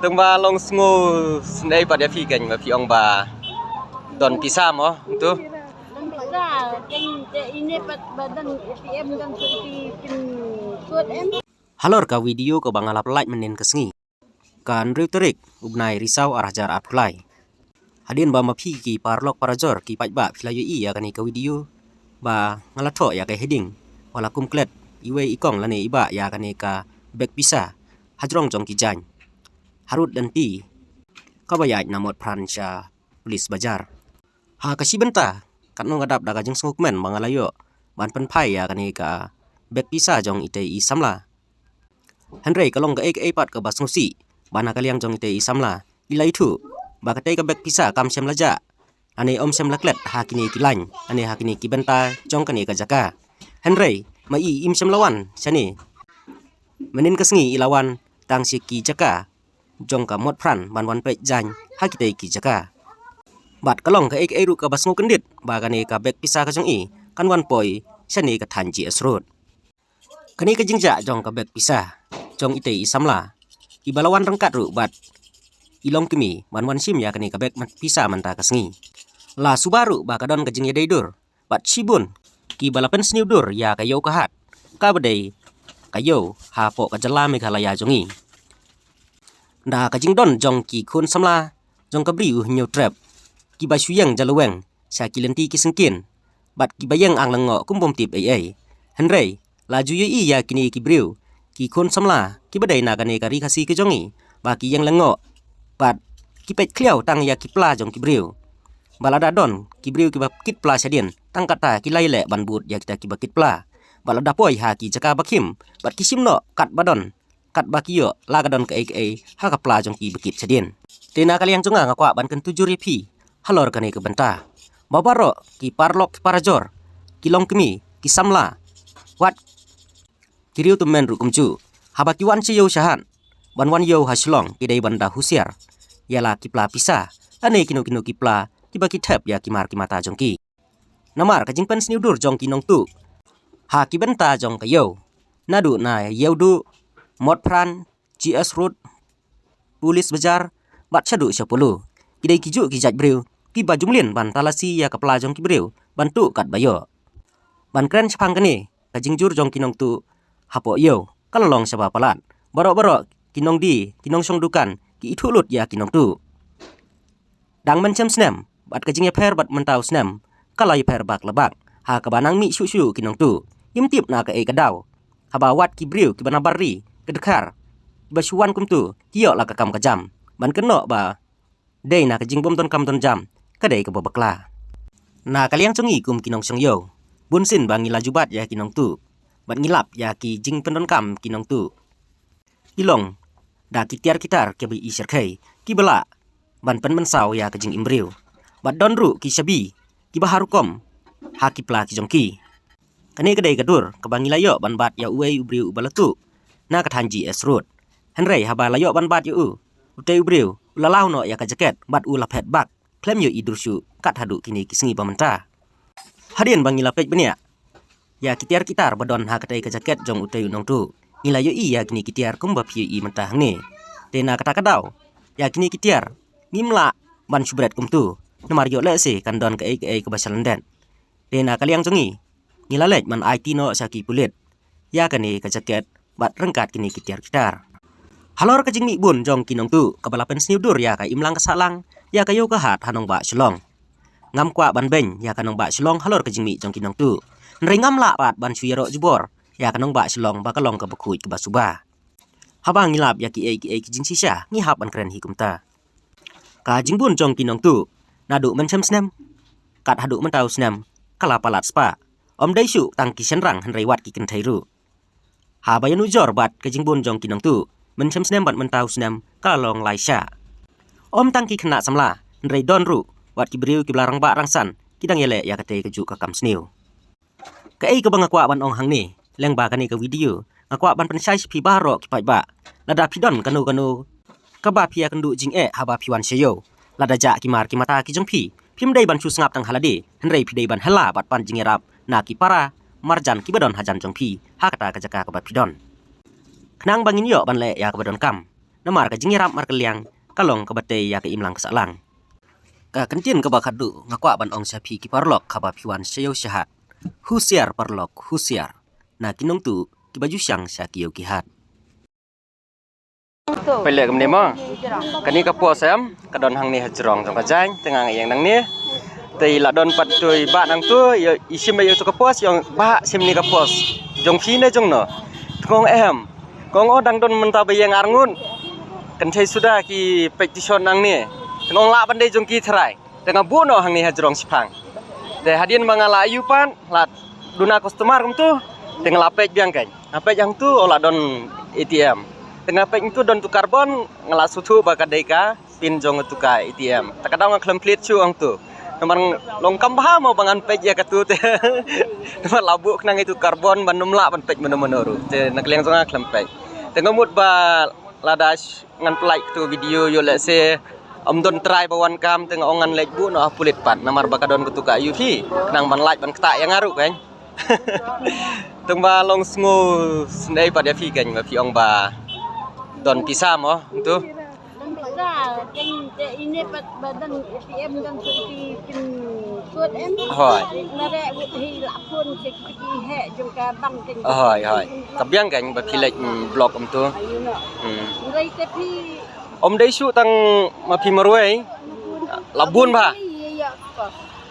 Tung ba long sngo snei pa dia phi kan ma phi ong ba don pisa mo tu ini badan ATM dan kin suat em. halor ka video ko bangalap like menen kesngi kan reuterik ubnai risau arah jar apulai hadin ba ma phi ki parlok parajor ki paj ba philayo I ya kan ka video ba ngalatho ya ka heading wala kumklet iwe ikong lane iba ya kan ka bek pisa hajrong jong ki jan harut dan ti kabayat namot pransha pulis bajar ha kasi benta kan nong adap daga jeng sngukmen mangalayo ban pen pai ya kan ka bek pisa jong ite I samla Henry kalong ka ek pat ka basnusi bana kaliang jong ite I samla ilai thu ba ka te ka bek pisa kam sem laja ane om sem laklet ha kini kilan ane ha kini ki benta jong kan ka jaka Henry ma I im sem lawan sani menin kesngi ilawan tang si ki jaka jong ka mot pran ban wan pe jan ha kite ki jaka bat kalong ka ek ru ka basngu kendit ba kani ka bek pisa ka jong I kan wan poi sani ka thanji asrut kani ka jingja jong ka bek pisa jong ite I samla I balawan rengkat ru bat ilong kimi ban wan sim ya kani ka bek pisa manta kasngi la subaru ba ka don ka jing ya dur bat sibun ki balapen sniudur ya ka yo ka hat ka badai ka yo ha po ka jala me kala ya jongi da ka jing don jong ki khun samla jong ka bri u nyo trap ki ba shuyang jalaweng sa ki lenti ki sengkin bat ki bayang ang lango kumbom tip ai Henry la ju I ya kini ki briu ki khun samla ki badai na kane ka ri khasi ki jongi ba ki yang lango bat ki pet kliau tang ya ki pla jong ki briu balada don ki briu ki ba kit pla sadien tang kata ki lai le ban but ya kita ki ba kit pla balada poi ha ki jaka bakim bat ki simno kat badon kat bakiyo lagadon ke ha ka pla jong ki bekit sedien tena kaliang jonga ngakwa ban kan 7 repi halor kane ke benta babaro ki parlok ki parajor ki long kemi ki samla wat kiriu tu men ru kumju habaki wan che yo shahan ban wan yo haslong ki dei banda husiar yala ki pla pisa ane kino ki pla ki baki thep ya ki mar ki mata jong ki namar ka jingpen sniudur jong ki nong tu ha ki benta jong ka yo nadu na yaudu mot pran GS road pulis bajar bat chadu 10 kidai kiju ki jaj breu ki bajumlin ban talasi ya kapla jong ki breu bantu kat bayo ban kren chapang kani ka jingjur jong kinong tu hapo yo kalolong saba palat baro kinong di kinong song dukan ki ithulut ya kinong tu dang mencem snem bat ka jingya pher bat mentau snem kalai pher bak labak ha ka banang mi shu kinong tu imtip na ka kadaw haba wat ki breu ki banabari kedekar basuan kumtu kiyo la kakam kajam ban keno ba dei na kajing bom ton kam ton jam kadai ka babakla na kaliang chongi kum kinong song yo bunsin bang ngila jubat ya kinong tu bat ngilap ya ki jing pendon kam kinong tu ilong da kitiar kitar ke bi isir kai ki bela ban pen mensau ya kajing imbriu bat don ru ki sabi ki baharukom ha ki pla ki jongki kane kadai kadur ka bangila yo ban bat ya uei ubriu balatu na ka thanji esrut Henry haba layo ban bat yu utei ubriu ulalau no ya ka jaket bat ula phet bak klem yo idursu kat hadu kini kisngi pamenta hadien bangila pej benia ya kitiar kitar badon ha katai ka jaket jong utei nong tu ngila yo I ya kini kitiar kumba phi I mentah ni tena kata kadaw ya kini kitiar ngimla ban subret kumtu namar yo le se kan don ka ka basalan den tena kaliang jongi ngila lej man IT no saki pulit ya kani ka jaket bat rengkat kini kitiar kitar halor ka jingmi bun jong kinong tu kabalapen sniudur ya ka imlang kasalang ya ka yo ka hat hanong ba shlong ngam kwa ban ben ya kanong ba shlong halor ka jingmi jong kinong tu nrei ngam la pat ban suyero jubor ya kanong ba shlong ba kalong ka bakhuit ka basuba habang ngilap ya ki jing sisa ngi hap ban kren hi kumta ka jingbun jong kinong tu nadu mencem snem kat hadu mentau snem kala palat spa om daisu tang ki senrang hanrei wat ki kenthairu ha bayan ujor bat ke jingbun jong kinong tu mencem snem bat mentau snem kalong laisha om tang ki kena samla nrei don ru wat ki briu ki blarang ba rangsan kidang yele ya kate keju ka kam sniu ka ka bangakwa ban ong hang ni leng ba kani ka video ngakwa ban pensai pi baro ki pai ba lada pidon kanu ka ba pia kandu jing haba piwan seyo lada ja ki mar ki mata ki jong pi phim dei ban chu sngap tang halade henrei pi dei ban hala bat pan jing erap na ki para marjan ki badon hajan jong pi ha kata ka jaka ka ba pidon knang bangin yo ban le ya ka badon kam Namar ka jingirap mar kaliang kalong ka batay ya ka imlang kasalang. Ka kentien ka bakadu ngakwa ban ong sapi ki parlok ka ba piwan sayo syahat. Husiar parlok husiar. Na kinong tu ki baju syang sya ki yo ki hat. Pele kam mo. Kani ka po sam ka don hang ni hajrong jong ka jang tengah yang nang ni. Tei la don pat tui ba nang tu yo isim yo tu ka pos yang ba sim ni ka pos. Jong phi ne jong no. Kong em. Kong odang don menta bayang arngun. Kan thai sudah ki petition nang ni. Kong la bandai jong ki thrai. Tengah buno hang ni hajrong sipang. Te hadian mangala ayupan la duna customer kum tu tengah lapek biang kan. Lapek yang tu ola don ATM. Tengah pek itu don tu karbon ngala sutu bakadai ka pin jong tu ka ATM. Takadang ngklem plit chu ang tu. Namang longkam bah mau bangan pek ya katu te. Namang labuk nang itu karbon ban numla ban pek menoru. Te nakliang jong klem pek. Tengah mut ba ladas ngan like tu video yo let's say don try bawan kam tengah ongan lek bu no apulit pat namar bakadon kutu ka UV nang ban like ban kta yang ngaru kan. Tung ba long sngu snei pa dia fi kan ba fi ong ba don pisah mo tu. Ini badan ATM dan seperti pin suat em. Hoi. Nare hi lapun seperti he jongka bang ting. Hoi hoi. Kabiang kan ba fi lek blog om tu. Ngai tapi Om dai su tang ma pi marwei labun ba.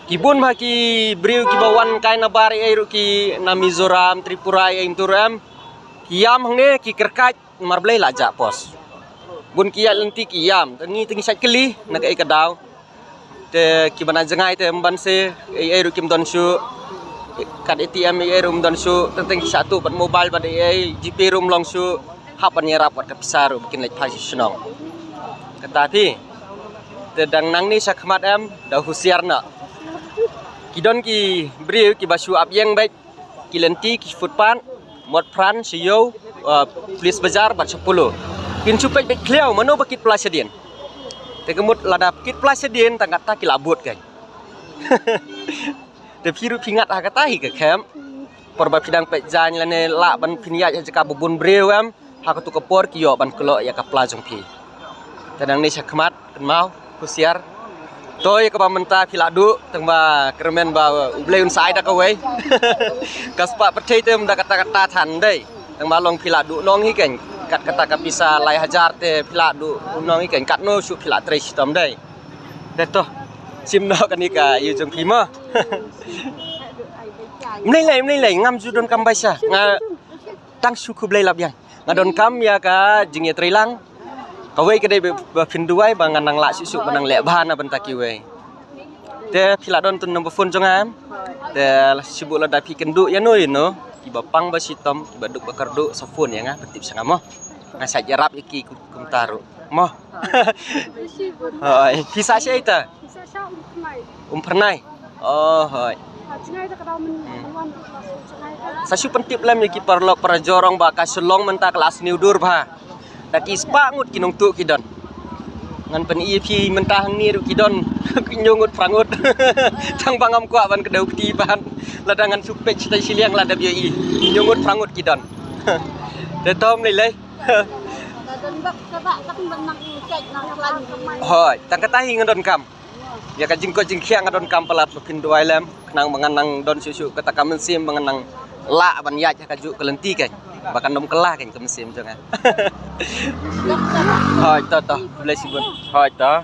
Kibun ba ki briu ki bawan kai na bari ai ru ki na Mizoram Tripura ai inturam. Kiam hang ne ki kerkat marblai laja pos. Bun kia lenti kiam tangi tangi sat keli nak ai kadau te ki bana jangai te mban se ai ru kim don su kad ATM ai rum don su tentang satu pat mobile pada ai GP rum long su hapan nyerap pat kapisaru bikin lek pasi senong kata pi te dang nang ni sakmat am da husiar na kidon ki briu ki basu ap yang baik ki lenti ki futpan mod pran siyo police bazar bat 10 pin supek bek kleu mano bakit plasedian te kemut ladap kit plasedian tangkat ta kilabut kan te piru pingat ha kata hi ke kem porba pidang pek jan lane la ban pinya ja ka bubun breu am ha ka tu kapor ki yo ban kelo ya ka plajong pi tadang ni sakmat mau kusiar toy ka pamenta piladu tengba kermen ba ubleun sai da ka we kaspa percai tem da kata-kata than dei tengba long piladu nong hi kan kat kata ka bisa lai hajar te piladu nong ikan kat no su pilat tres tom dai deto sim no kan ika yu jong pima mnei lai ngam ju don kam baisa nga tang su ku blai lab yang ngadon kam ya ka jing ya trilang ka we ke dei ba pinduai ba nganang la su banang le ban na bentaki we te piladon tun number phone jong am te sibuk la dapi kendu ya no iba pang ba sitom iba duk bakardu sa phone ya nga petip sanga mo nga sa jarap iki kumtaru mo hoi pisa sia ita pernai oh hoi sa su pentip lam ya ki parlok para jorong ba ka sulong menta kelas niudur ba da ki spa ngut kinong tu kidon ngan pen EP menta hang ni ru kidon nyungut prangut tang bangam kwa ban kedau ketiban ladangan supek cita siliang ladap yoi nyungut prangut kidon de tom lei hoi tang katahi ngadon kam ya ka jingko jingkiang ngadon kam pelat pin duai lem nang menganang don susu kata kamen sim menganang la ban ya ka ju kelenti kan bahkan nom kelah kan kemesim jangan hoi to boleh sibun hoi to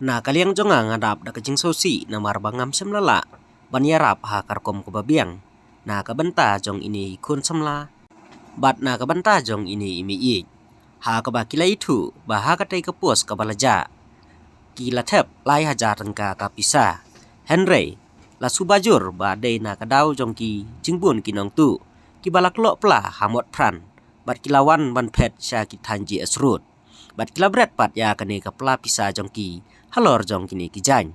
na kaliang jonga ngadap da kejing sosi na marbangam semlala ban yarap ha karkom ko babiang na kabenta jong ini kun semla bat na kabenta jong ini imi i ha ka ba kilai thu ba ha ka tai ka pos ka balaja kila thep lai hajar tengka ka pisa Henry la subajur ba dei na kadau jong ki jingbun kinong tu ki balak lo pla hamot pran bat kilawan ban phet sha ki thanji asrut bat kilabret pat ya kane ka pla pisa jong ki halor jong kini ki jan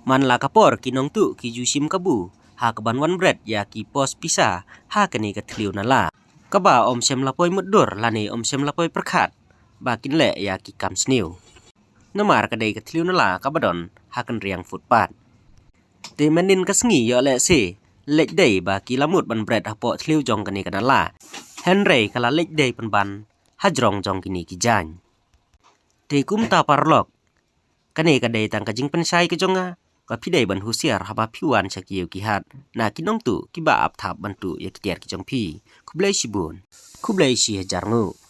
man la kapor kinong tu ki jusim kabu ha ka ban wan bret ya ki pos pisa ha kane ka thliu na la ka ba om sem la poi mudur lani om sem la poi perkhat ba kin le ya ki kam sniu namar ka dei ka thliu na la ka badon ha kan riang futpat te manin ka sngi yo le se lek dei ba ki lamut ban bret ha po thliu jong kani kana la Henry kala lek dei pan ban hajrong jong kini ki jan. Te kum ta parlok. Kane kadai tang kajing pensai ke jonga. Ka pidai ban husiar haba piwan sakiyo ki hat. Na kinong tu ki ba ap thap bantu ya kitiar ki jong pi. Kublai sibun. Kublai si hajar ngu.